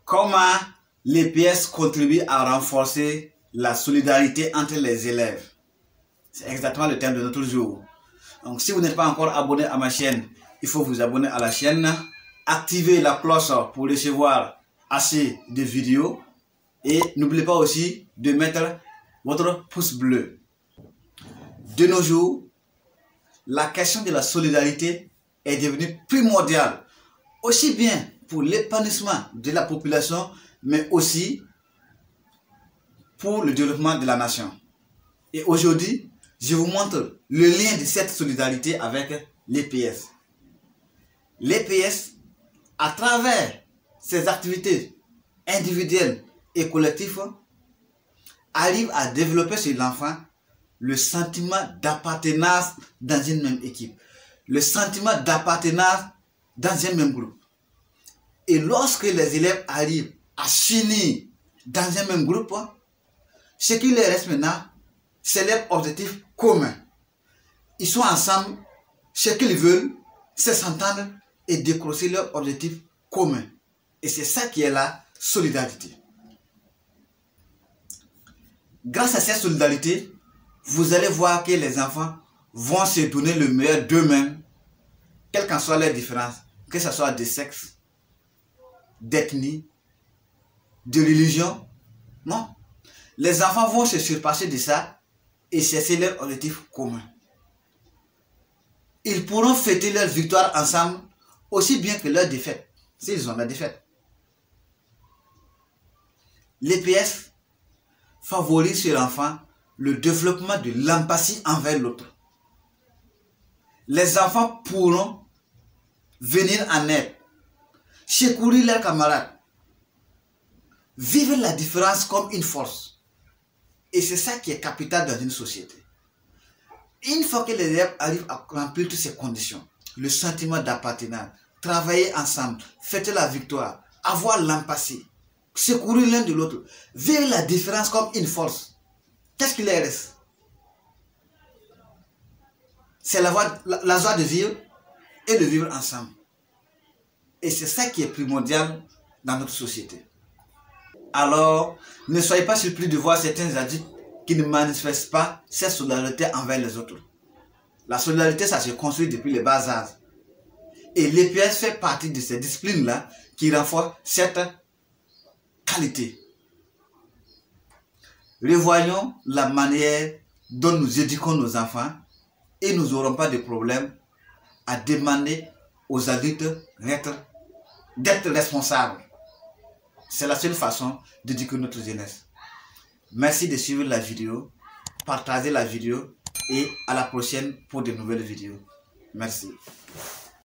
Comment l'EPS contribue à renforcer la solidarité entre les élèves? C'est exactement le thème de notre jour. Donc si vous n'êtes pas encore abonné à ma chaîne, il faut vous abonner à la chaîne, activer la cloche pour recevoir assez de vidéos et n'oubliez pas aussi de mettre votre pouce bleu. De nos jours, la question de la solidarité est devenue primordiale, aussi bien pour l'épanouissement de la population, mais aussi pour le développement de la nation. Et aujourd'hui, je vous montre le lien de cette solidarité avec l'EPS. L'EPS, à travers ses activités individuelles et collectives, arrive à développer chez l'enfant le sentiment d'appartenance dans une même équipe, le sentiment d'appartenance dans un même groupe. Et lorsque les élèves arrivent à s'unir dans un même groupe, ce qui leur reste maintenant, c'est leur objectif commun. Ils sont ensemble, ce qu'ils veulent, c'est s'entendre et décrocher leur objectif commun. Et c'est ça qui est la solidarité. Grâce à cette solidarité, vous allez voir que les enfants vont se donner le meilleur d'eux-mêmes, quelles qu'en soient leurs différences, que ce soit de sexe, d'ethnie, de religion. Non. Les enfants vont se surpasser de ça et chercher leur objectif commun. Ils pourront fêter leur victoire ensemble aussi bien que leur défaite, s'ils ont la défaite. L'EPS favorise chez l'enfant le développement de l'empathie envers l'autre. Les enfants pourront venir en aide, secourir leurs camarades, vivre la différence comme une force. Et c'est ça qui est capital dans une société. Une fois que les élèves arrivent à remplir toutes ces conditions, le sentiment d'appartenance, travailler ensemble, fêter la victoire, avoir l'empathie, secourir l'un de l'autre, vivre la différence comme une force, qu'est-ce qu'il leur reste? C'est la joie de vivre et de vivre ensemble. Et c'est ça qui est primordial dans notre société. Alors, ne soyez pas surpris de voir certains adultes qui ne manifestent pas cette solidarité envers les autres. La solidarité, ça se construit depuis le bas âge. Et l'EPS fait partie de ces disciplines-là qui renforcent cette qualité. Revoyons la manière dont nous éduquons nos enfants et nous n'aurons pas de problème à demander aux adultes d'être responsables. C'est la seule façon d'éduquer notre jeunesse. Merci de suivre la vidéo, partagez la vidéo et à la prochaine pour de nouvelles vidéos. Merci.